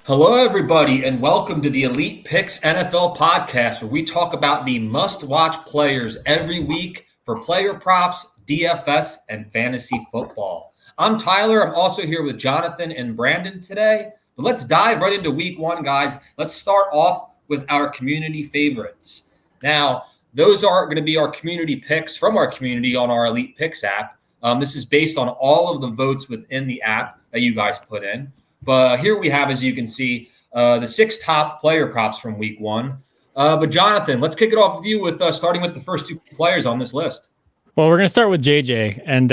Hello, everybody, and welcome to the Elite Picks NFL podcast, where we talk about the must-watch players every week for player props, DFS, and fantasy football. I'm Tyler. I'm also here with Jonathan and Brandon today. But let's dive right into week one, guys. Let's start off with our community favorites. Now, those are going to be our community picks from our community on our Elite Picks app. This is based on all of the votes within the app that you guys put in. But here we have, as you can see, the 6 top player props from week one. But Jonathan, let's kick it off with you with starting with the first 2 players on this list. Well, we're going to start with JJ. And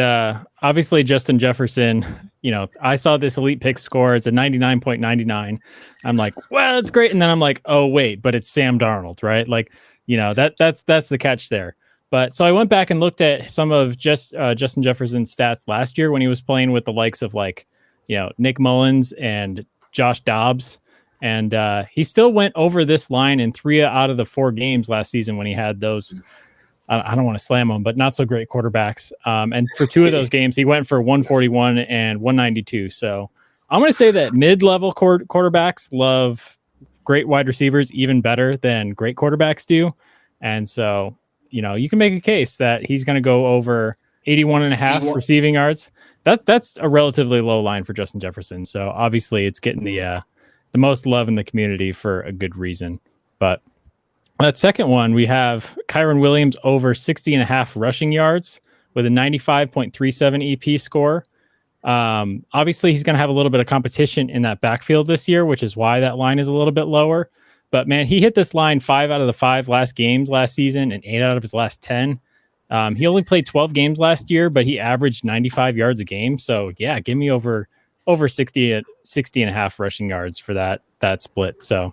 obviously, Justin Jefferson, I saw this Elite Pick score. It's a 99.99. I'm like, well, that's great. And then I'm like, oh, wait, but it's Sam Darnold, right? Like, that's the catch there. But so I went back and looked at some of Justin Jefferson's stats last year when he was playing with the likes of Nick Mullins and Josh Dobbs. And he still went over this line in 3 out of the 4 games last season when he had those, I don't want to slam them, but not so great quarterbacks. And for 2 of those games, he went for 141 and 192. So I'm going to say that mid-level quarterbacks love great wide receivers even better than great quarterbacks do. And so, you can make a case that he's going to go over 81.5 receiving yards. That's a relatively low line for Justin Jefferson. So obviously it's getting the most love in the community for a good reason. But that second one, we have Kyron Williams over 60.5 rushing yards with a 95.37 EP score. Obviously he's going to have a little bit of competition in that backfield this year, which is why that line is a little bit lower. But man, he hit this line 5 out of the 5 last games last season and 8 out of his last 10. He only played 12 games last year, but he averaged 95 yards a game. So yeah, give me over 60.5 rushing yards for that split. So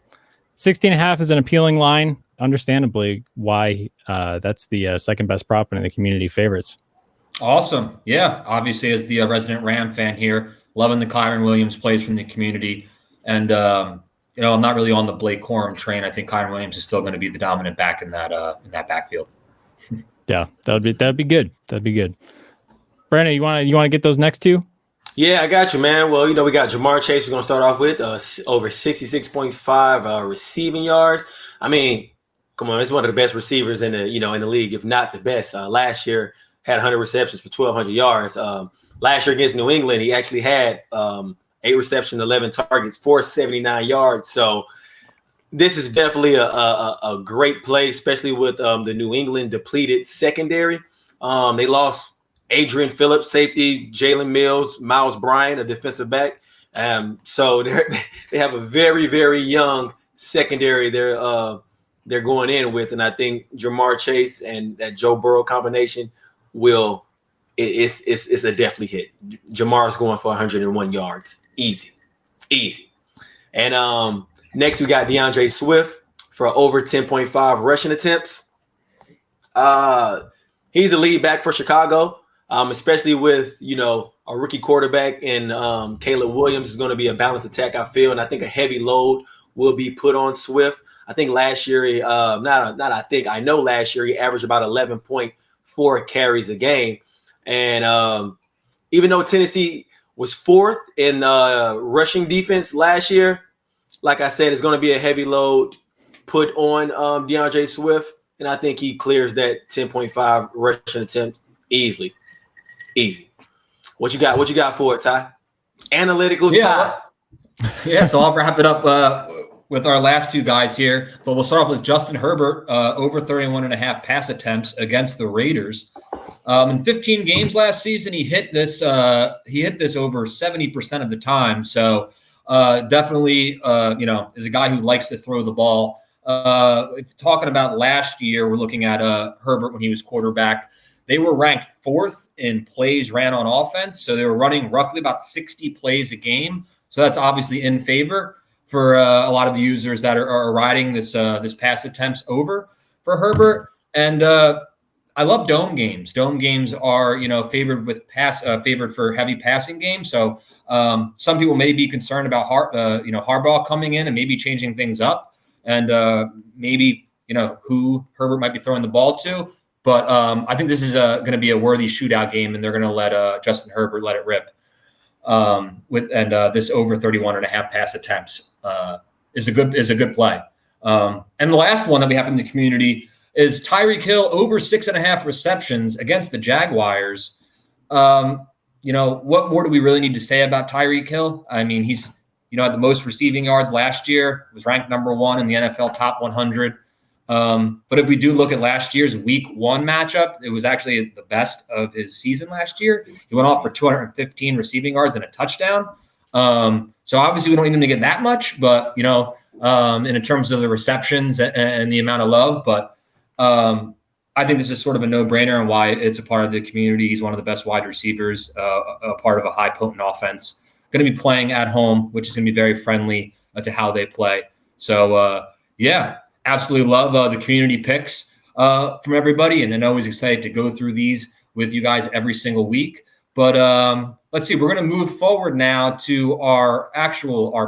60.5 is an appealing line. Understandably why that's the second best prop in the community favorites. Awesome. Yeah, obviously as the resident Ram fan here, loving the Kyron Williams plays from the community. And, I'm not really on the Blake Corum train. I think Kyron Williams is still going to be the dominant back in that backfield. Yeah, that'd be good. That'd be good. Brandon, you want to get those next 2? Yeah, I got you, man. Well, we got Jamar Chase. We're gonna start off with over 66.5 receiving yards. I mean, come on, it's one of the best receivers in the in the league, if not the best. Last year had 100 receptions for 1,200 yards. Last year against New England, he actually had 8 receptions, 11 targets, 479 yards. So this is definitely a great play, especially with the New England depleted secondary. They lost Adrian Phillips, safety, Jalen Mills, Miles Bryant, a defensive back. So they have a very, very young secondary they're going in with. And I think Jamar Chase and that Joe Burrow combination it's a definitely hit. Jamar's going for 101 yards. Easy. And next, we got DeAndre Swift for over 10.5 rushing attempts. He's the lead back for Chicago, especially with, a rookie quarterback. And Caleb Williams is going to be a balanced attack, I feel. And I think a heavy load will be put on Swift. I think last year, I know last year he averaged about 11.4 carries a game. And even though Tennessee was 4th in rushing defense last year, like I said, it's going to be a heavy load put on DeAndre Swift, and I think he clears that 10.5 rushing attempt easily. Easy. What you got for it, Ty? Analytical Ty. Yeah, so I'll wrap it up with our last 2 guys here, but we'll start off with Justin Herbert, over 31.5 pass attempts against the Raiders. In 15 games last season, he hit this over 70% of the time. So definitely, is a guy who likes to throw the ball. Talking about last year, we're looking at Herbert when he was quarterback. They were ranked 4th in plays ran on offense. So they were running roughly about 60 plays a game. So that's obviously in favor for a lot of the users that are riding this pass attempts over for Herbert. And I love dome games. Dome games are, favored for heavy passing games. So some people may be concerned about Harbaugh coming in and maybe changing things up, and maybe who Herbert might be throwing the ball to. But I think this is going to be a worthy shootout game, and they're going to let Justin Herbert let it rip. This over 31.5 pass attempts is a good play. And the last one that we have in the community is Tyreek Hill over 6.5 receptions against the Jaguars. What more do we really need to say about Tyreek Hill? I mean, he's had the most receiving yards last year, was ranked number 1 in the NFL top 100. But if we do look at last year's week 1 matchup, it was actually the best of his season last year. He went off for 215 receiving yards and a touchdown. So obviously we don't need him to get that much, but in terms of the receptions and the amount of love, but I think this is sort of a no-brainer and why it's a part of the community. He's one of the best wide receivers, a part of a high potent offense. Going to be playing at home, which is going to be very friendly to how they play. So absolutely love the community picks from everybody, and always excited to go through these with you guys every single week. But let's see, we're going to move forward now to our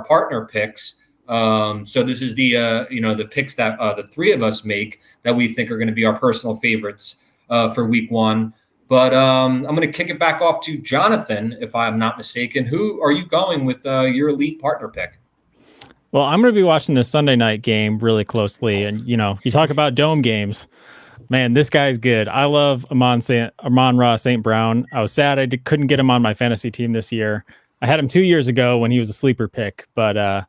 partner picks. So this is the picks that the 3 of us make that we think are going to be our personal favorites for week 1. But I'm going to kick it back off to Jonathan, if I'm not mistaken. Who are you going with your elite partner pick? Well, I'm going to be watching the Sunday night game really closely. And, you talk about dome games. Man, this guy's good. I love Amon-Ra St. Brown. I was sad I couldn't get him on my fantasy team this year. I had him 2 years ago when he was a sleeper pick. But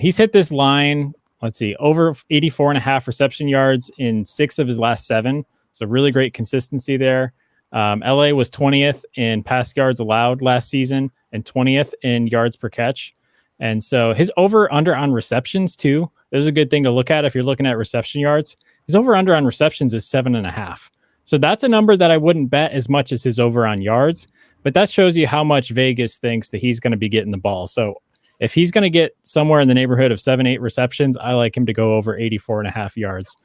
he's hit this line, let's see, over 84.5 reception yards in 6 of his last 7. So really great consistency there. LA was 20th in pass yards allowed last season and 20th in yards per catch. And so his over-under on receptions, too, this is a good thing to look at if you're looking at reception yards. His over-under on receptions is 7.5. So that's a number that I wouldn't bet as much as his over on yards. But that shows you how much Vegas thinks that he's going to be getting the ball. So if he's going to get somewhere in the neighborhood of 7-8 receptions, I like him to go over 84.5 yards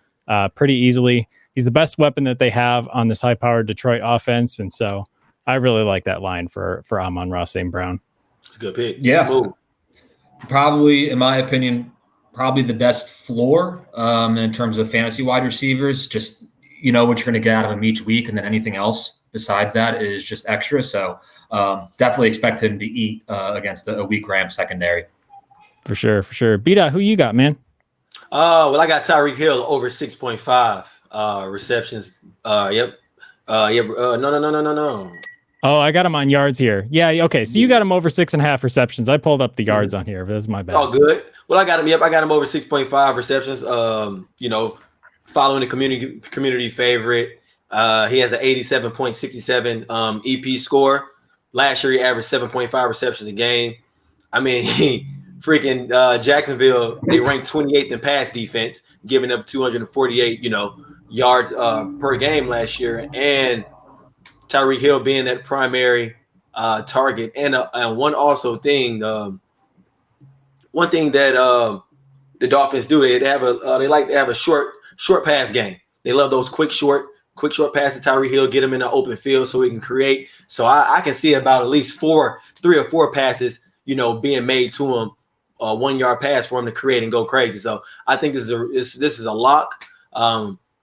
pretty easily. He's the best weapon that they have on this high-powered Detroit offense. And so I really like that line for Amon-Ra St. Brown. It's a good pick. Yeah. Smooth. Probably, in my opinion, probably the best floor in terms of fantasy wide receivers. Just, what you're going to get out of him each week. And then anything else besides that is just extra. So definitely expect him to eat against a weak Rams secondary. For sure. B-Dot, who you got, man? Well, I got Tyreek Hill over 6.5 receptions. No. Oh, I got him on yards here. Yeah, okay. So you got him over 6.5 receptions. I pulled up the yards on here, but that's my bad. Oh, good. Well, I got him. Yep, I got him over 6.5 receptions. Following the community favorite. He has an 87.67 EP score. Last year, he averaged 7.5 receptions a game. I mean, freaking Jacksonville, they ranked 28th in pass defense, giving up 248, yards per game last year. And Tyreek Hill being that primary target. And one thing that the Dolphins do, they like to have a short pass game. They love those quick short passes to Tyreek Hill, get him in the open field so he can create. So I can see about at least 3 or 4 passes, being made to him, 1 yard pass for him to create and go crazy. So I think this is a lock.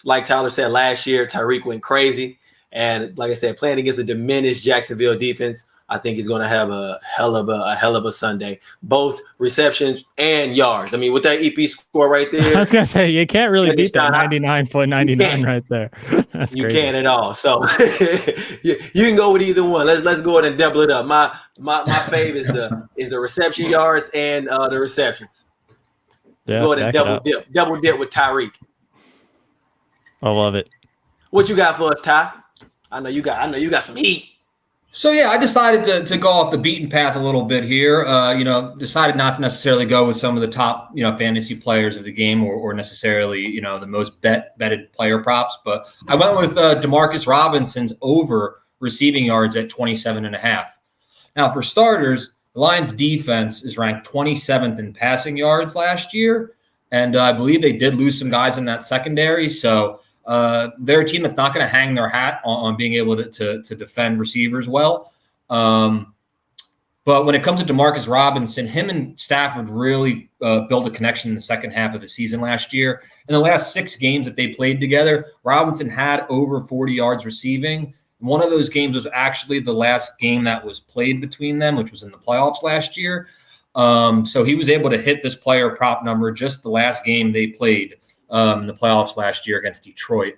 Like Tyler said last year, Tyreek went crazy. And like I said, playing against a diminished Jacksonville defense, I think he's going to have a hell of a Sunday, both receptions and yards. I mean, with that EP score right there, I was going to say, you can't really beat that 99.99 right there. That's you crazy. can't at all. So you can go with either one. Let's go ahead and double it up. My fave is the reception yards and the receptions. Yeah, go ahead and double dip with Tyreek. I love it. What you got for us, Ty? I know you got some heat. So, yeah, I decided to go off the beaten path a little bit here. Decided not to necessarily go with some of the top, fantasy players of the game or necessarily, the most betted player props. But I went with Demarcus Robinson's over receiving yards at 27.5. Now, for starters, the Lions defense is ranked 27th in passing yards last year. And I believe they did lose some guys in that secondary. So they're a team that's not going to hang their hat on being able to defend receivers well. But when it comes to Demarcus Robinson, him and Stafford really built a connection in the second half of the season last year. In the last 6 games that they played together, Robinson had over 40 yards receiving One of those games was actually the last game that was played between them, which was in the playoffs last year. So he was able to hit this player prop number just the last game they played in the playoffs last year against Detroit.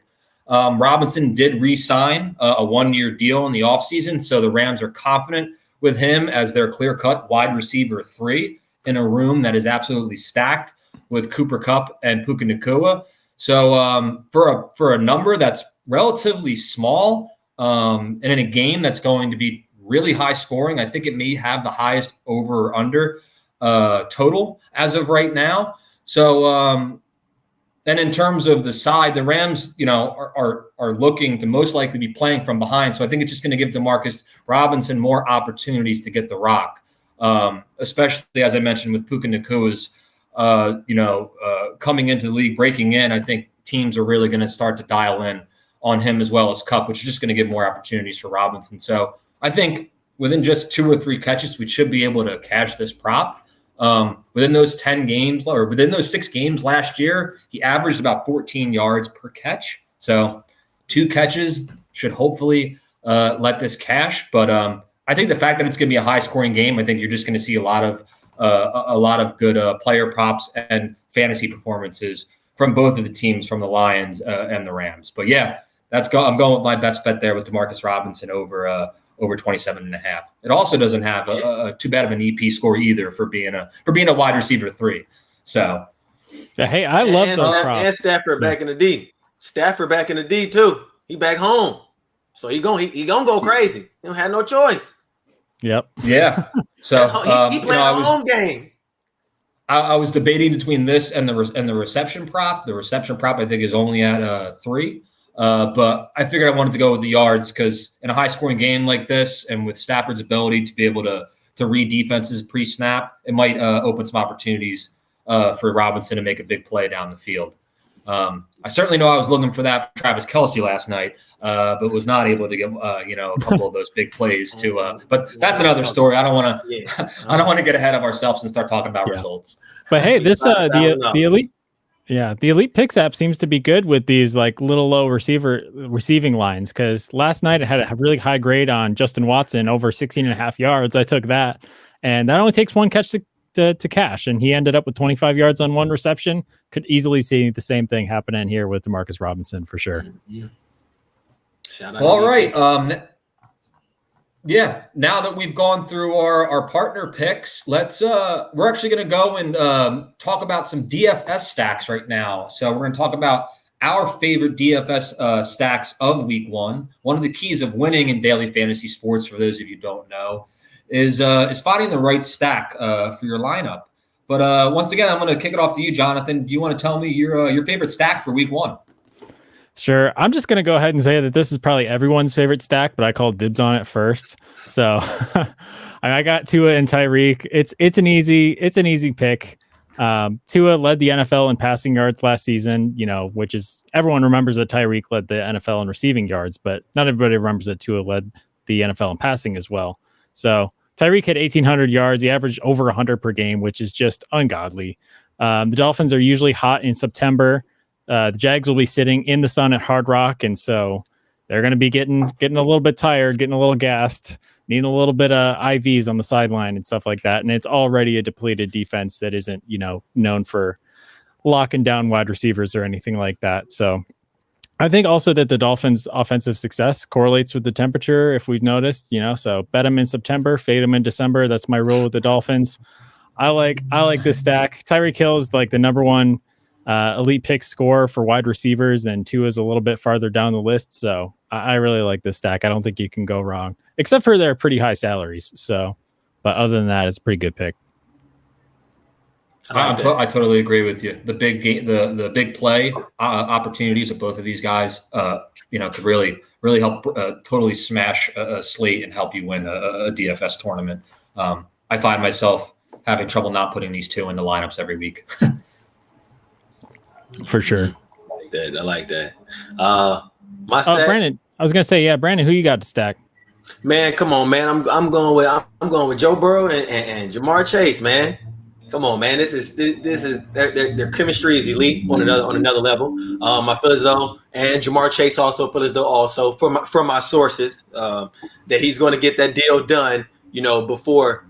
Robinson did re-sign a one-year deal in the offseason, so the Rams are confident with him as their clear-cut wide receiver 3 in a room that is absolutely stacked with Cooper Kupp and Puka Nacua. So for a number that's relatively small and in a game that's going to be really high scoring, I think it may have the highest over or under total as of right now. So then in terms of the side, the Rams, are looking to most likely be playing from behind. So I think it's just going to give Demarcus Robinson more opportunities to get the rock, especially as I mentioned with Puka Nacua's, coming into the league, breaking in. I think teams are really going to start to dial in on him as well as Kupp, which is just going to give more opportunities for Robinson. So I think within just 2 or 3 catches, we should be able to cash this prop. Within those 10 games or within those 6 games last year, he averaged about 14 yards per catch. So 2 catches should hopefully let this cash. But I think the fact that it's going to be a high scoring game, I think you're just going to see a lot of good player props and fantasy performances from both of the teams, from the Lions and the Rams. But yeah, I'm going with my best bet there with Demarcus Robinson over 27.5. It also doesn't have too bad of an EP score either for being a wide receiver 3. So, hey, I love those props. And Stafford back in the D. Stafford back in the D too. He back home, so he gonna go crazy. He don't have no choice. Yep. Yeah. So he played a home game. I was debating between this and the reception prop. The reception prop I think is only at 3. But I figured I wanted to go with the yards because in a high-scoring game like this and with Stafford's ability to be able to read defenses pre-snap, it might open some opportunities for Robinson to make a big play down the field. I certainly know I was looking for that for Travis Kelce last night, but was not able to get a couple of those big plays too. But that's another story. I don't want to get ahead of ourselves and start talking about results. But hey, this the elite. Yeah, the Elite Picks app seems to be good with these like little low receiving lines because last night it had a really high grade on Justin Watson over 16.5 yards. I took that, and that only takes 1 catch to cash, and he ended up with 25 yards on 1 reception. Could easily see the same thing happening here with Demarcus Robinson for sure. Yeah. All right. Yeah, now that we've gone through our partner picks, we're actually going to go and talk about some DFS stacks right now. So we're going to talk about our favorite DFS stacks of week 1. One of the keys of winning in daily fantasy sports, for those of you who don't know, is finding the right stack for your lineup. But once again, I'm going to kick it off to you, Jonathan. Do you want to tell me your favorite stack for week 1? Sure. I'm just going to go ahead and say that this is probably everyone's favorite stack, but I called dibs on it first. So I got Tua and Tyreek. It's an easy pick. Tua led the NFL in passing yards last season, which is everyone remembers that Tyreek led the NFL in receiving yards, but not everybody remembers that Tua led the NFL in passing as well. So Tyreek had 1,800 yards. He averaged over 100 per game, which is just ungodly. The Dolphins are usually hot in September. The Jags will be sitting in the sun at Hard Rock, and so they're going to be getting a little bit tired, getting a little gassed, needing a little bit of IVs on the sideline and stuff like that. And it's already a depleted defense that isn't, known for locking down wide receivers or anything like that. So I think also that the Dolphins' offensive success correlates with the temperature, if we've noticed, so bet them in September, fade them in December. That's my rule with the Dolphins. I like this stack. Tyreek Hill is like the number 1 elite pick score for wide receivers, and Tua is a little bit farther down the list. So I really like this stack. I don't think you can go wrong, except for their pretty high salaries. So, but other than that, it's a pretty good pick. I totally agree with you. The big game, the big play opportunities of both of these guys, could really help totally smash a slate and help you win a DFS tournament. I find myself having trouble not putting these 2 into lineups every week. For sure. I like that. My stack, Brandon. I was gonna say, yeah, Brandon, who you got to stack? Man, come on, man. I'm going with Joe Burrow and Jamar Chase, man. Come on, man. This is their chemistry is elite on another level. I feel as though, and Jamar Chase also feel as though also from my sources that he's going to get that deal done. Before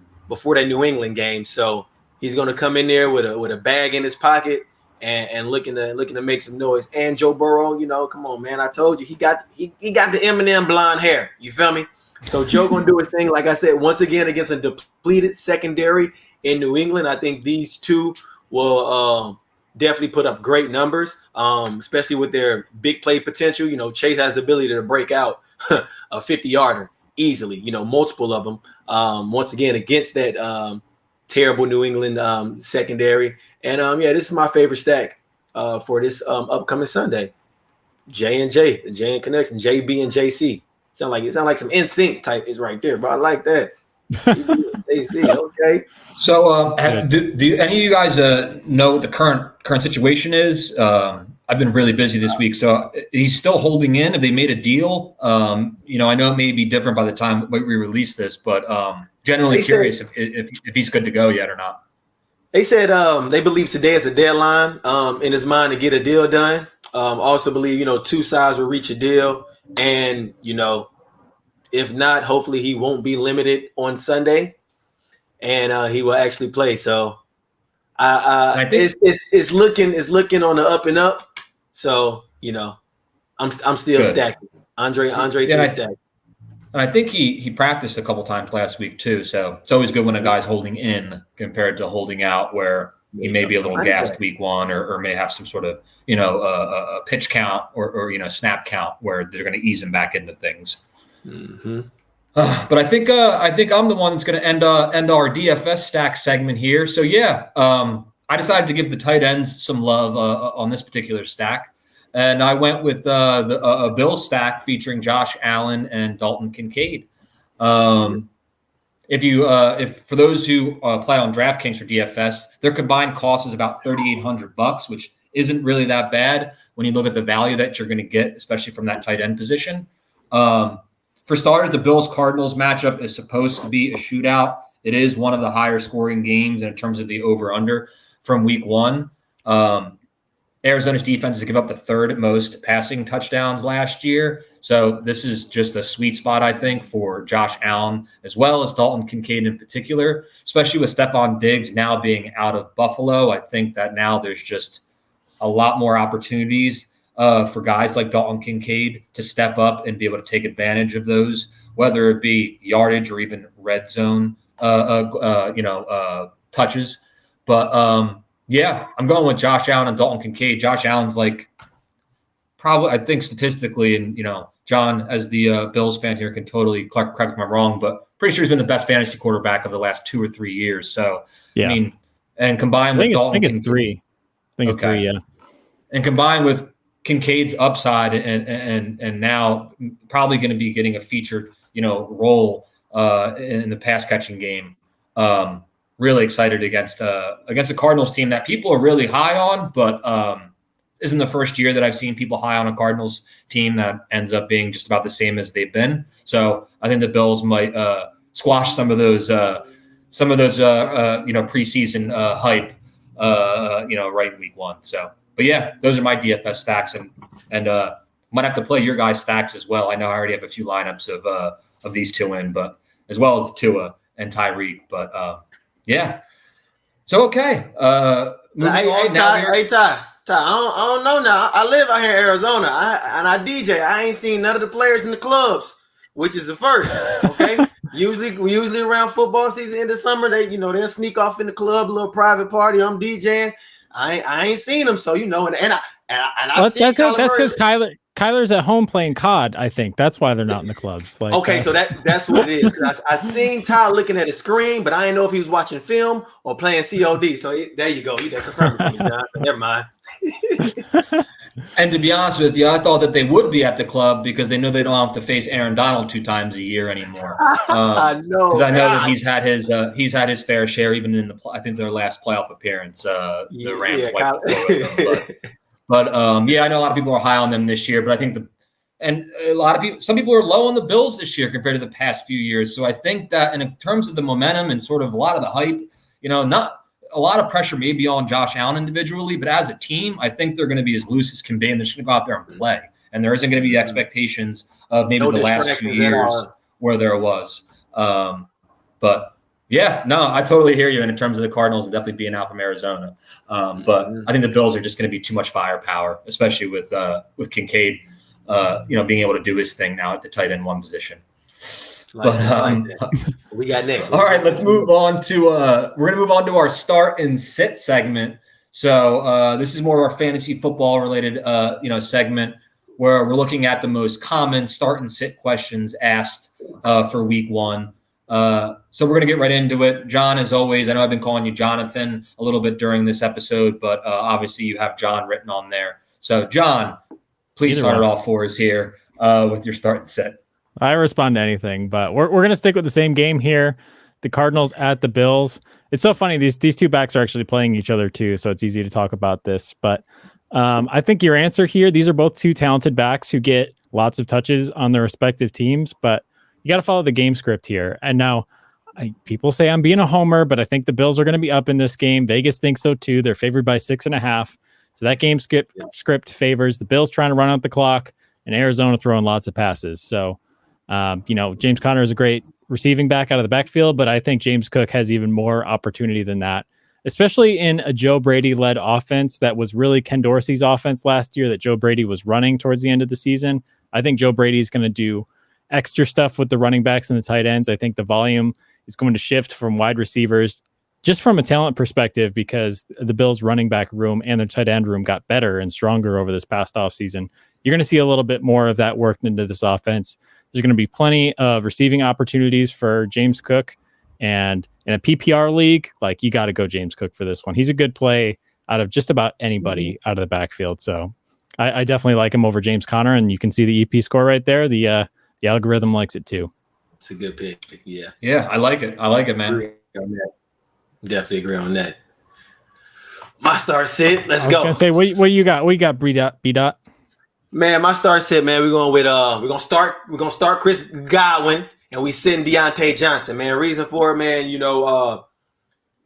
that New England game. So he's going to come in there with a bag in his pocket and looking to make some noise. And Joe Burrow, come on, man. I told you he got the Eminem blonde hair. You feel me? So Joe going to do his thing. Like I said, once again against a depleted secondary in New England. I think these two will definitely put up great numbers, especially with their big play potential. Chase has the ability to break out a 50-yarder easily, multiple of them. Once again, against that terrible New England secondary. And, this is my favorite stack for this upcoming Sunday. J&J, the J and Connection, JB and JC. Sound like some NSYNC type is right there, but I like that. JC, okay. So, do any of you guys know what the current situation is? I've been really busy this week, so he's still holding in. Have they made a deal? I know it may be different by the time we release this, but generally curious if he's good to go yet or not. They said they believe today is a deadline in his mind to get a deal done. Also believe, two sides will reach a deal, and if not, hopefully he won't be limited on Sunday. And he will actually play. So it's looking on the up and up. So I'm still good. stacking. Andre stack. And I think he practiced a couple times last week too. So it's always good when a guy's holding in compared to holding out, where he may be a little gassed week one or may have some sort of a pitch count or snap count where they're going to ease him back into things. Mm-hmm. But I think I'm the one that's going to end our DFS stack segment here. So I decided to give the tight ends some love on this particular stack, and I went with a Bills stack featuring Josh Allen and Dalton Kincaid. If for those who play on DraftKings for DFS, their combined cost is about $3,800, which isn't really that bad when you look at the value that you're going to get, especially from that tight end position. For starters, the Bills-Cardinals matchup is supposed to be a shootout. It is one of the higher scoring games in terms of the over-under from week one. Arizona's defense has given up the third most passing touchdowns last year. So this is just a sweet spot, I think, for Josh Allen as well as Dalton Kincaid in particular, especially with Stephon Diggs now being out of Buffalo. I think that now there's just a lot more opportunities for guys like Dalton Kincaid to step up and be able to take advantage of those, whether it be yardage or even red zone, touches. But I'm going with Josh Allen and Dalton Kincaid. Josh Allen's probably, I think statistically, and John, as the Bills fan here, can totally correct me if I'm wrong, but pretty sure he's been the best fantasy quarterback of the last 2 or 3 years. So and combined with Dalton, I think it's three. It's three, yeah. And combined with Kincaid's upside and now probably going to be getting a featured, role in the pass catching game. Really excited against a Cardinals team that people are really high on, but isn't the first year that I've seen people high on a Cardinals team that ends up being just about the same as they've been. So I think the Bills might squash some of those preseason hype, right in week one. So. But those are my DFS stacks, and might have to play your guys' stacks as well. I know I already have a few lineups of these two in, but as well as Tua and Tyreek. But So okay, moving on. Ty, I don't know now. I live out here in Arizona, and I DJ. I ain't seen none of the players in the clubs, which is the first. Okay, usually around football season in the summer, they'll sneak off in the club, a little private party. I'm DJing. I ain't seen him, so and I that's because Kyler's at home playing COD. I think that's why they're not in the clubs. Okay, so that's what it is. I seen Ty looking at his screen, but I didn't know if he was watching film or playing COD. So there you go. You did confirm it for me, John. Never mind. And to be honest with you, I thought that they would be at the club because they know they don't have to face Aaron Donald 2 times a year anymore. I know because I know that he's had his fair share even in I think their last playoff appearance. The Rams wiped the floor with them, but I know a lot of people are high on them this year. But I think some people are low on the Bills this year compared to the past few years. So I think that in terms of the momentum and sort of a lot of the hype, a lot of pressure maybe on Josh Allen individually, but as a team, I think they're going to be as loose as can be, and they're just going to go out there and play. And there isn't going to be expectations of maybe the last 2 years where there was. But yeah, no, I totally hear you in terms of the Cardinals and definitely being out from Arizona. But I think the Bills are just going to be too much firepower, especially with Kincaid, being able to do his thing now at the tight end 1 position. We got next. All right, let's move on to we're going to move on to our start and sit segment. So this is more of our fantasy football related segment where we're looking at the most common start and sit questions asked for week 1. So we're going to get right into it. John, as always, I know I've been calling you Jonathan a little bit during this episode, but obviously you have John written on there. So John, please start it off for us here with your start and sit. I respond to anything, but we're going to stick with the same game here. The Cardinals at the Bills. It's so funny. These 2 backs are actually playing each other too, so it's easy to talk about this. But I think your answer here, these are both 2 talented backs who get lots of touches on their respective teams, but you got to follow the game script here. And now people say I'm being a homer, but I think the Bills are going to be up in this game. Vegas thinks so too. They're favored by 6.5. So that game script favors the Bills trying to run out the clock and Arizona throwing lots of passes. So, James Conner is a great receiving back out of the backfield, but I think James Cook has even more opportunity than that, especially in a Joe Brady-led offense that was really Ken Dorsey's offense last year that Joe Brady was running towards the end of the season. I think Joe Brady is going to do extra stuff with the running backs and the tight ends. I think the volume is going to shift from wide receivers just from a talent perspective because the Bills running back room and their tight end room got better and stronger over this past offseason. You're going to see a little bit more of that worked into this offense. There's going to be plenty of receiving opportunities for James Cook. And in a PPR league, you got to go James Cook for this one. He's a good play out of just about anybody out of the backfield. So I definitely like him over James Conner, and you can see the EP score right there. The algorithm likes it too. It's a good pick. Yeah. Yeah, I like it. I like it, man. Definitely agree on that. My start sit. Let's go. I was gonna say, what you got? What you got, B-Dot? Man, my start sit, man. We're going with we're gonna start Chris Godwin, and we sitting Deontay Johnson, man. Reason for it, man,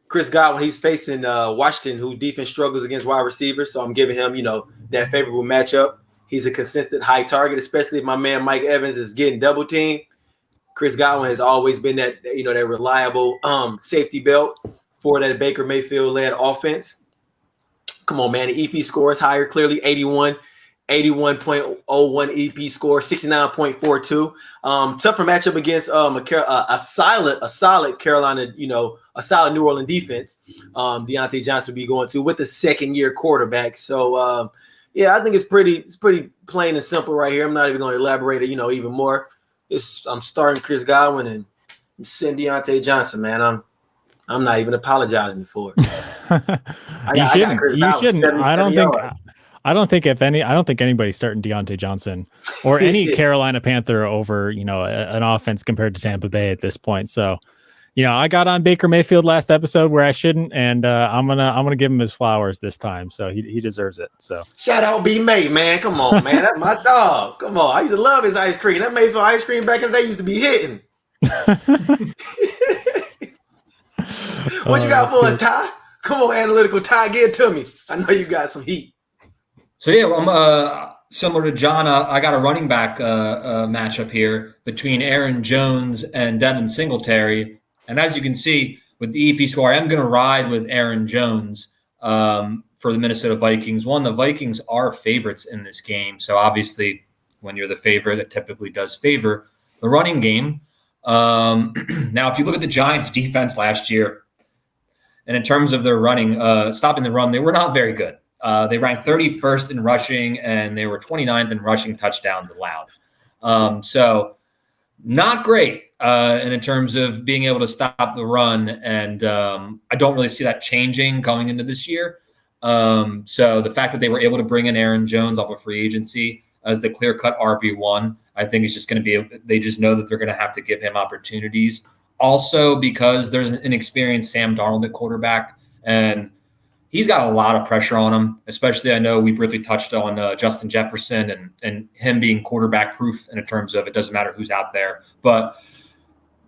Chris Godwin, he's facing Washington, who defense struggles against wide receivers. So I'm giving him, that favorable matchup. He's a consistent high target, especially if my man Mike Evans is getting double teamed. Chris Godwin has always been that reliable safety belt for that Baker Mayfield led offense. Come on, man. The EP score is higher, clearly 81.01 EP score, 69.42. Tougher matchup against a solid Carolina, a solid New Orleans defense. Deontay Johnson will be going to with the second-year quarterback. So I think it's pretty plain and simple right here. I'm not even going to elaborate it, even more. I'm starting Chris Godwin and send Deontay Johnson, man. I'm not even apologizing for it. You shouldn't. I don't think anybody's starting Deontay Johnson or any Carolina Panther over, an offense compared to Tampa Bay at this point. So, I got on Baker Mayfield last episode where I shouldn't, and I'm gonna give him his flowers this time. So he deserves it. So shout out B May, man. Come on, man. That's my dog. Come on. I used to love his ice cream. That Mayfield ice cream back in the day used to be hitting. What you got for us, Ty? Come on, analytical Ty, get it to me. I know you got some heat. So yeah, I'm similar to John. I got a running back matchup here between Aaron Jones and Devin Singletary. And as you can see with the EP score, I'm going to ride with Aaron Jones for the Minnesota Vikings. One, the Vikings are favorites in this game. So obviously when you're the favorite, it typically does favor the running game. Now, if you look at the Giants defense last year, and in terms of their running, stopping the run, they were not very good. They ranked 31st in rushing, and they were 29th in rushing touchdowns allowed. So not great. And in terms of being able to stop the run, and I don't really see that changing going into this year. So the fact that they were able to bring in Aaron Jones off of free agency as the clear-cut RB1, I think it's just going to be – they just know that they're going to have to give him opportunities. Also because there's an inexperienced Sam Darnold at quarterback, and he's got a lot of pressure on him, especially I know we briefly touched on Justin Jefferson and him being quarterback proof in terms of it doesn't matter who's out there. But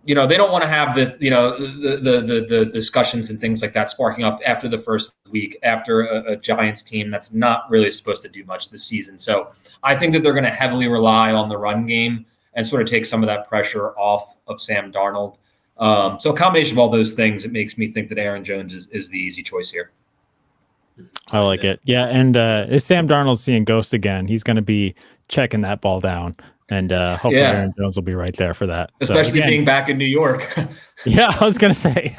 they don't want to have the discussions and things like that sparking up after the first week, after a Giants team that's not really supposed to do much this season. So I think that they're going to heavily rely on the run game and sort of take some of that pressure off of Sam Darnold. So a combination of all those things, it makes me think that Aaron Jones is the easy choice here. I like it. Yeah, and if Sam Darnold's seeing ghosts again, he's going to be checking that ball down. And hopefully Aaron Jones will be right there for that. Especially being back in New York. Yeah, I was going to say.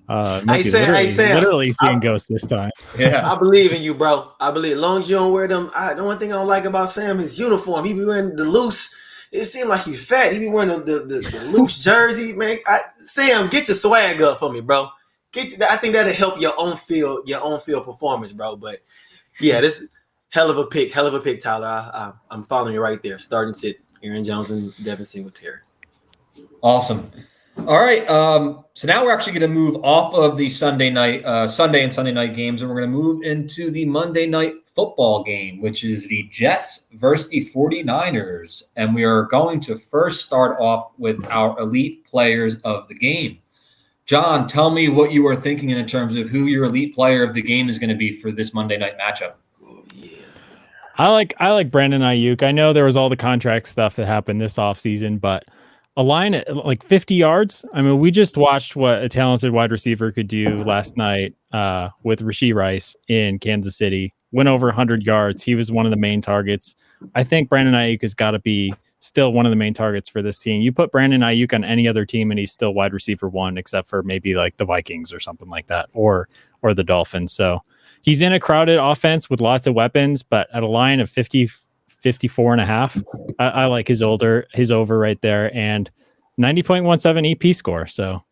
Literally seeing ghosts this time. Yeah, I believe in you, bro. I believe. As long as you don't wear them. The one thing I don't like about Sam is uniform. He be wearing the loose. It seems like he's fat. He be wearing the loose jersey, man. Sam, get your swag up for me, bro. I think that'll help your own field performance, bro. But yeah, this hell of a pick, Tyler. I'm following you right there. Starting sit Aaron Jones and Devin Singletary. Awesome. All right. So now we're actually going to move off of the Sunday and Sunday night games, and we're going to move into the Monday night football game, which is the Jets versus the 49ers. And we are going to first start off with our elite players of the game. John, tell me what you were thinking in terms of who your elite player of the game is going to be for this Monday night matchup. Oh, yeah. I like Brandon Ayuk. I know there was all the contract stuff that happened this offseason, but a line at like 50 yards. I mean, we just watched what a talented wide receiver could do last night with Rashee Rice in Kansas City. Went over 100 yards. He was one of the main targets. I think Brandon Ayuk has got to be still one of the main targets for this team. You put Brandon Ayuk on any other team and he's still wide receiver one, except for maybe like the Vikings or something like that, or the Dolphins. So he's in a crowded offense with lots of weapons, but at a line of 54 and a half, I like his over right there, and 90.17 EP score. So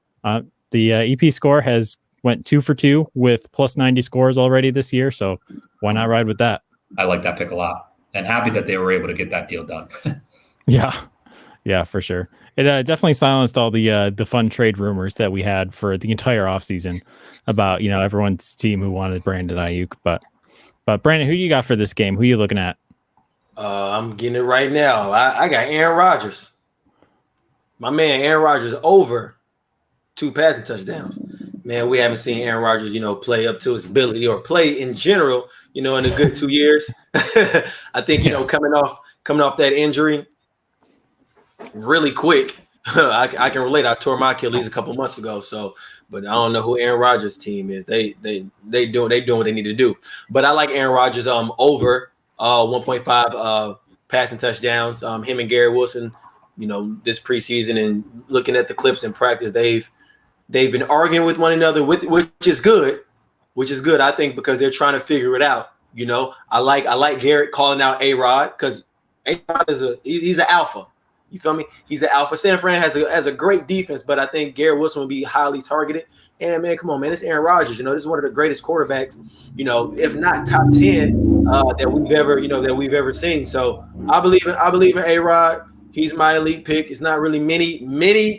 the EP score has went 2 for 2 with plus 90 scores already this year. So why not ride with that? I like that pick a lot, and happy that they were able to get that deal done. Yeah, for sure. It definitely silenced all the fun trade rumors that we had for the entire offseason about, everyone's team who wanted Brandon Ayuk. But Brandon, who you got for this game? Who are you looking at? I'm getting it right now. I got Aaron Rodgers. My man, Aaron Rodgers over 2 passing touchdowns. Man, we haven't seen Aaron Rodgers, play up to his ability or play in general, in a good 2 years. I think, coming off that injury really quick. I can relate. I tore my Achilles a couple months ago. So, but I don't know who Aaron Rodgers' team is. They doing what they need to do. But I like Aaron Rodgers over 1.5 passing touchdowns. Him and Garrett Wilson, this preseason and looking at the clips in practice, they've been arguing with one another, which is good. I think, because they're trying to figure it out. I like Garrett calling out A-Rod, because A-Rod he's an alpha. You feel me? He's an alpha. San Fran has a great defense, but I think Garrett Wilson will be highly targeted. And man, come on, man, it's Aaron Rodgers. This is one of the greatest quarterbacks, if not top 10 that we've ever seen. So I believe in A-Rod. He's my elite pick. It's not really many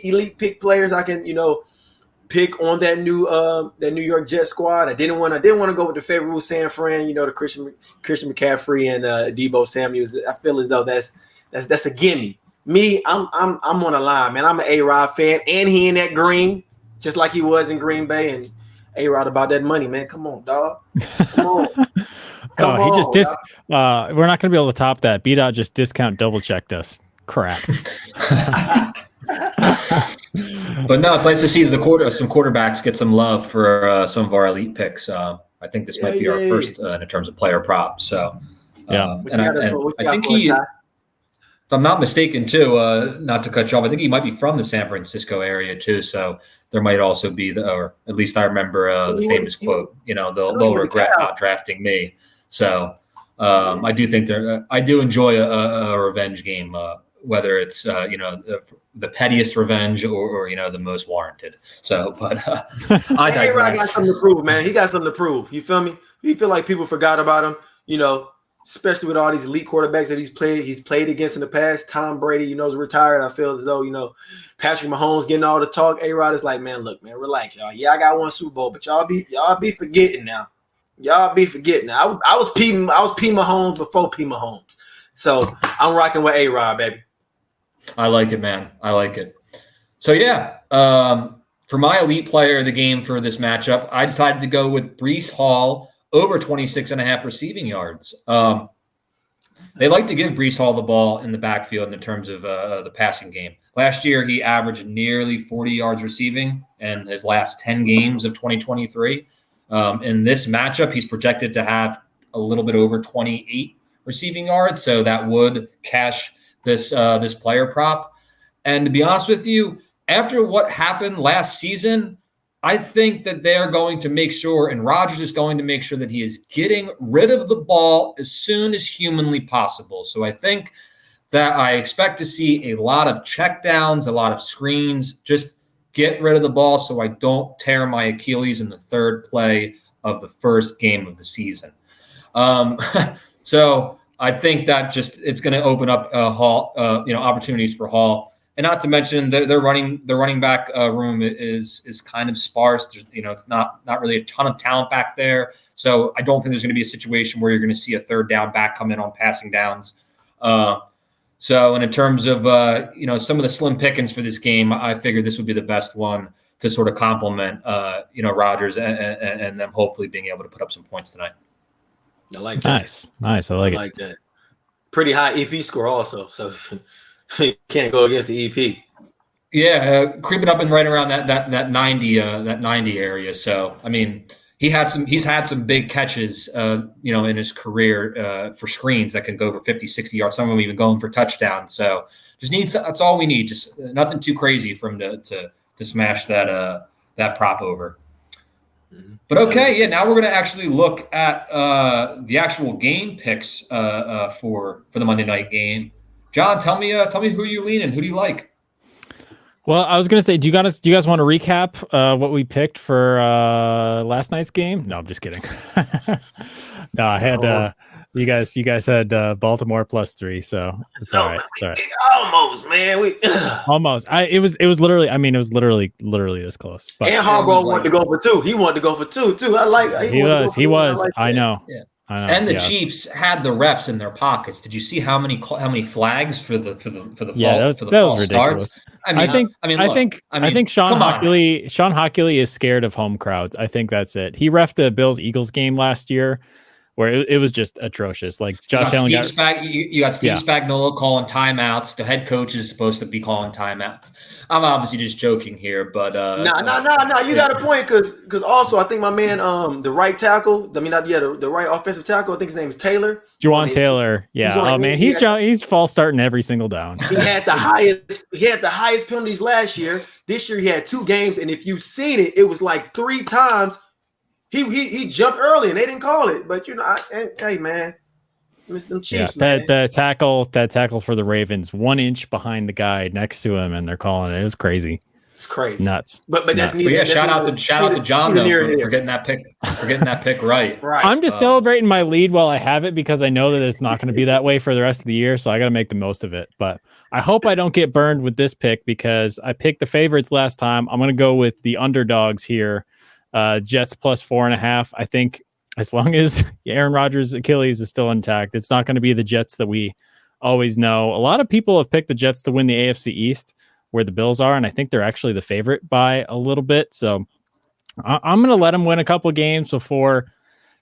elite pick players I can pick on that New York Jets squad. I didn't want to go with the favorable San Fran. The Christian McCaffrey and Deebo Samuels. I feel as though that's a gimme. Me, I'm on the line, man. I'm an A-Rod fan, and he in that green, just like he was in Green Bay. And A-Rod about that money, man. Come on, dog. Come on. We're not going to be able to top that. B-Dot just discount double checked us. Crap. But no, it's nice to see some quarterbacks get some love for some of our elite picks. I think this might be our first in terms of player props. So yeah, I think he. If I'm not mistaken, too, not to cut you off, I think he might be from the San Francisco area, too. So there might also be or at least I remember the famous quote, they'll regret not drafting me. So I do think I do enjoy a revenge game, whether it's, the pettiest revenge or the most warranted. So, but I digress. A-Rod got something to prove, man. He got something to prove. You feel me? You feel like people forgot about him, especially with all these elite quarterbacks that he's played against in the past. Tom Brady, is retired. I feel as though, Patrick Mahomes getting all the talk. A-Rod is like, man, look, man, relax, y'all. Yeah, I got one Super Bowl, but y'all be forgetting now. Y'all be forgetting. I was P Mahomes before P Mahomes. So I'm rocking with A-Rod, baby. I like it, man. I like it. So yeah, for my elite player of the game for this matchup, I decided to go with Breece Hall over 26.5 receiving yards. They like to give Breece Hall the ball in the backfield in terms of the passing game. Last year, he averaged nearly 40 yards receiving in his last 10 games of 2023. In this matchup, he's projected to have a little bit over 28 receiving yards, so that would cash this player prop. And to be honest with you, after what happened last season, I think that they are going to make sure, and Rodgers is going to make sure that he is getting rid of the ball as soon as humanly possible. So I think that I expect to see a lot of checkdowns, a lot of screens, just get rid of the ball so I don't tear my Achilles in the third play of the first game of the season. So I think that just it's going to open up Hall, opportunities for Hall. And not to mention their running back room is kind of sparse. There's, it's not really a ton of talent back there. So I don't think there's going to be a situation where you're going to see a third down back come in on passing downs. And in terms of some of the slim pickings for this game, I figured this would be the best one to sort of complement Rodgers and them hopefully being able to put up some points tonight. I like that. Nice. I like it. That. Pretty high EP score also. So. You can't go against the EP. Yeah, creeping up and right around that 90 area. So I mean, he's had some big catches in his career for screens that can go for 50, 60 yards. Some of them even going for touchdowns. So that's all we need. Just nothing too crazy for him to smash that prop over. Mm-hmm. But okay, yeah. Now we're going to actually look at the actual game picks for the Monday night game. John, tell me who you lean in. Who do you like? Well, I was going to say, do you guys want to recap what we picked for last night's game? No, I'm just kidding. No, I had you guys had Baltimore +3, so it's all right. It's all right. Almost, man. Almost. It was literally. I mean, it was literally this close. But and Harbaugh wanted to go for 2. He wanted to go for 2 too. He was. I know. Yeah. I know, and the Chiefs had the refs in their pockets. Did you see how many flags for the that was ridiculous. Starts? I think Sean Hockley is scared of home crowds. I think that's it. He reffed the Bills-Eagles game last year where it was just atrocious. Like Josh Allen you got Steve Spagnuolo calling timeouts. The head coach is supposed to be calling timeouts. I'm obviously just joking here, but no. You got a point because also I think my man, the right tackle. I mean, the right offensive tackle. I think his name is Taylor. Juwan Taylor. Yeah. Oh man, he's false starting every single down. He had the highest penalties last year. This year he had 2 games, and if you've seen it, it was like 3 times. He jumped early and they didn't call it, but hey man, miss them Chiefs. Yeah, that tackle for the Ravens, 1 inch behind the guy next to him, and they're calling it. It was crazy. It's crazy, nuts. But that's neither. Yeah, shout out to John though for getting that pick right. Right. I'm just celebrating my lead while I have it because I know that it's not going to be that way for the rest of the year, so I got to make the most of it. But I hope I don't get burned with this pick because I picked the favorites last time. I'm going to go with the underdogs here. Jets +4.5. I think as long as Aaron Rodgers' Achilles is still intact, it's not going to be the Jets that we always know. A lot of people have picked the Jets to win the AFC East where the Bills are, and I think they're actually the favorite by a little bit. So I'm going to let them win a couple of games before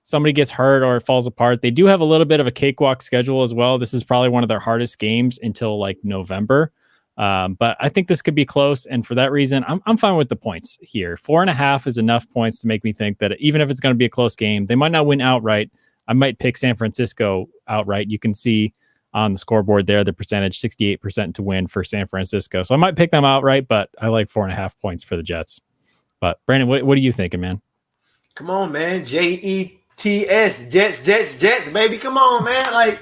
somebody gets hurt or it falls apart. They do have a little bit of a cakewalk schedule as well. This is probably one of their hardest games until like November. But I think this could be close. And for that reason, I'm fine with the points here. 4.5 is enough points to make me think that even if it's going to be a close game, they might not win outright. I might pick San Francisco outright. You can see on the scoreboard there, the percentage 68% to win for San Francisco. So I might pick them outright, but I like 4.5 points for the Jets. But Brandon, what are you thinking, man? Come on, man. Jets, Jets, baby. Come on, man. Like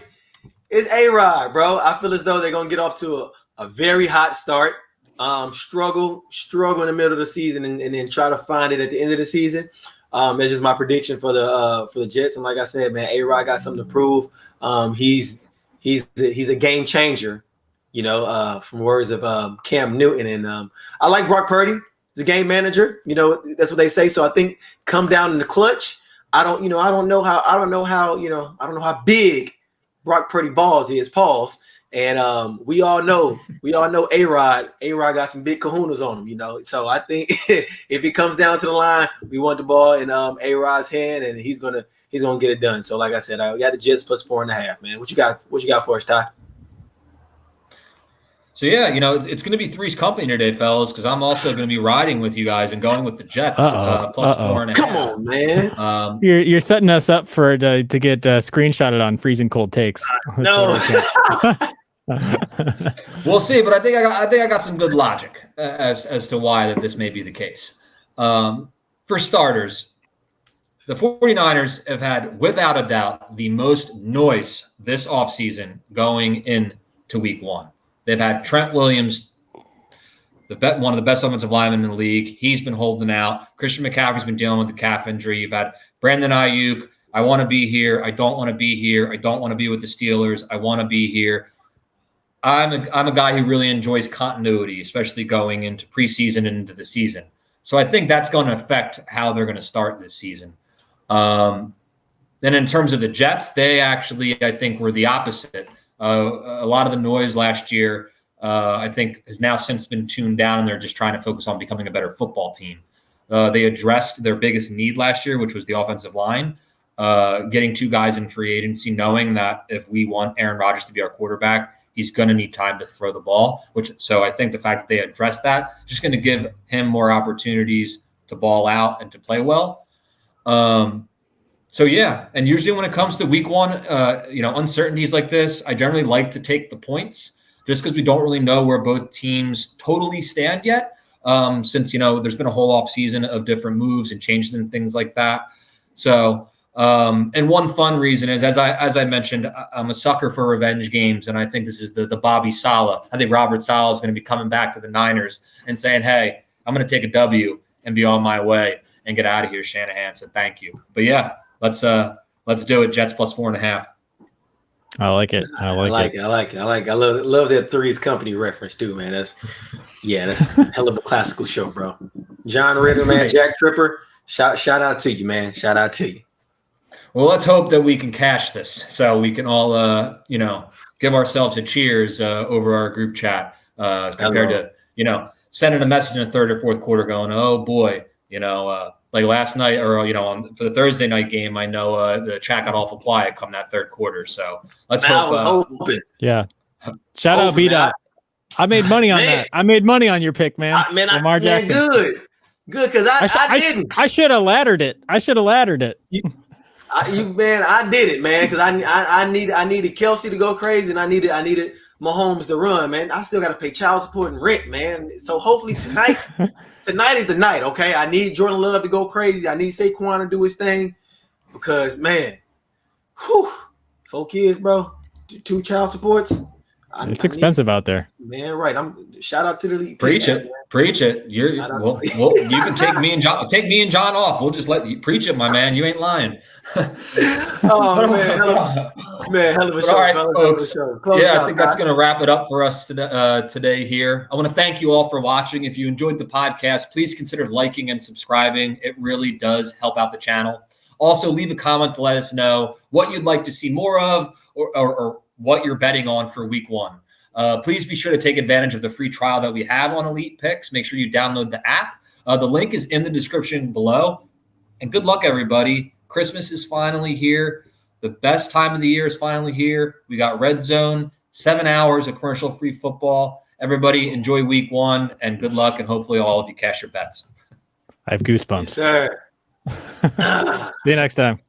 it's A-Rod, bro. I feel as though they're going to get off to a very hot start, struggle in the middle of the season, and then try to find it at the end of the season. That's just my prediction for the Jets. And like I said, man, A-Rod got something to prove. He's a game changer, from words of Cam Newton. And I like Brock Purdy. He's a game manager. That's what they say. So I think come down in the clutch. I don't know how big Brock Purdy balls is. Pause. And we all know A-Rod got some big kahunas on him, you know. So I think if it comes down to the line, we want the ball in A-Rod's hand, and he's gonna get it done. So like I said, I got the Jets plus 4.5, man. What you got for us, Ty? So yeah, you know, it's going to be Three's company today, fellas, because I'm also going to be riding with you guys and going with the Jets plus 4.5. Come on, man. You're setting us up to get screenshotted on freezing cold takes. No. We'll see, but I think I got some good logic as to why that this may be the case. For starters, the 49ers have had, without a doubt, the most noise this offseason going into week one. They've had Trent Williams, one of the best offensive linemen in the league. He's been holding out. Christian McCaffrey's been dealing with the calf injury. You've had Brandon Ayuk. I want to be here. I don't want to be here. I don't want to be with the Steelers. I want to be here. I'm a guy who really enjoys continuity, especially going into preseason and into the season. So I think that's going to affect how they're going to start this season. Then in terms of the Jets, they actually, I think, were the opposite. A lot of the noise last year, I think, has now since been tuned down, and they're just trying to focus on becoming a better football team. They addressed their biggest need last year, which was the offensive line, getting 2 guys in free agency, knowing that if we want Aaron Rodgers to be our quarterback, he's going to need time to throw the ball. So I think the fact that they addressed that is just going to give him more opportunities to ball out and to play well. So yeah, and usually when it comes to week one, uncertainties like this, I generally like to take the points just because we don't really know where both teams totally stand yet. Since there's been a whole off season of different moves and changes and things like that. So, and one fun reason is, as I mentioned, I'm a sucker for revenge games, and I think this is the Bobby Saleh. I think Robert Saleh is going to be coming back to the Niners and saying, "Hey, I'm going to take a W and be on my way and get out of here, Shanahan. So thank you." But yeah. Let's do it. Jets plus 4.5. I like it. I like it. I love that Three's company reference too, man. That's a hell of a classical show, bro. John Ritter, man, Jack Tripper. Shout out to you, man. Shout out to you. Well, let's hope that we can cash this so we can all give ourselves a cheers over our group chat compared to sending a message in the third or fourth quarter going, oh boy, like last night or, for the Thursday night game, I know the chat got awful quiet come that third quarter. So let's hope. Yeah. Shout out B-Dot. I made money on that. I made money on your pick, man. Lamar Jackson. Good, because I didn't. I should have laddered it. I did it, man, because I needed Kelsey to go crazy, and I needed Mahomes to run, man. I still got to pay child support and rent, man. So hopefully tonight is the night, okay? I need Jordan Love to go crazy. I need Saquon to do his thing because, man, 4 kids, bro, 2 child supports. It's expensive out there, man. Right. Shout out to the league. Preach it. You can take me and John off. We'll just let you preach it, my man. You ain't lying. Oh man, hell of a show. All right, folks. I think that's going to wrap it up for us today here. I want to thank you all for watching. If you enjoyed the podcast, please consider liking and subscribing. It really does help out the channel. Also, leave a comment to let us know what you'd like to see more of or what you're betting on for week one. Please be sure to take advantage of the free trial that we have on Elite Picks. Make sure you download the app. The link is in the description below. And good luck, everybody. Christmas is finally here. The best time of the year is finally here. We got Red Zone, 7 hours of commercial-free football. Everybody enjoy week one, and good luck, and hopefully all of you cash your bets. I have goosebumps. Yes, sir. See you next time.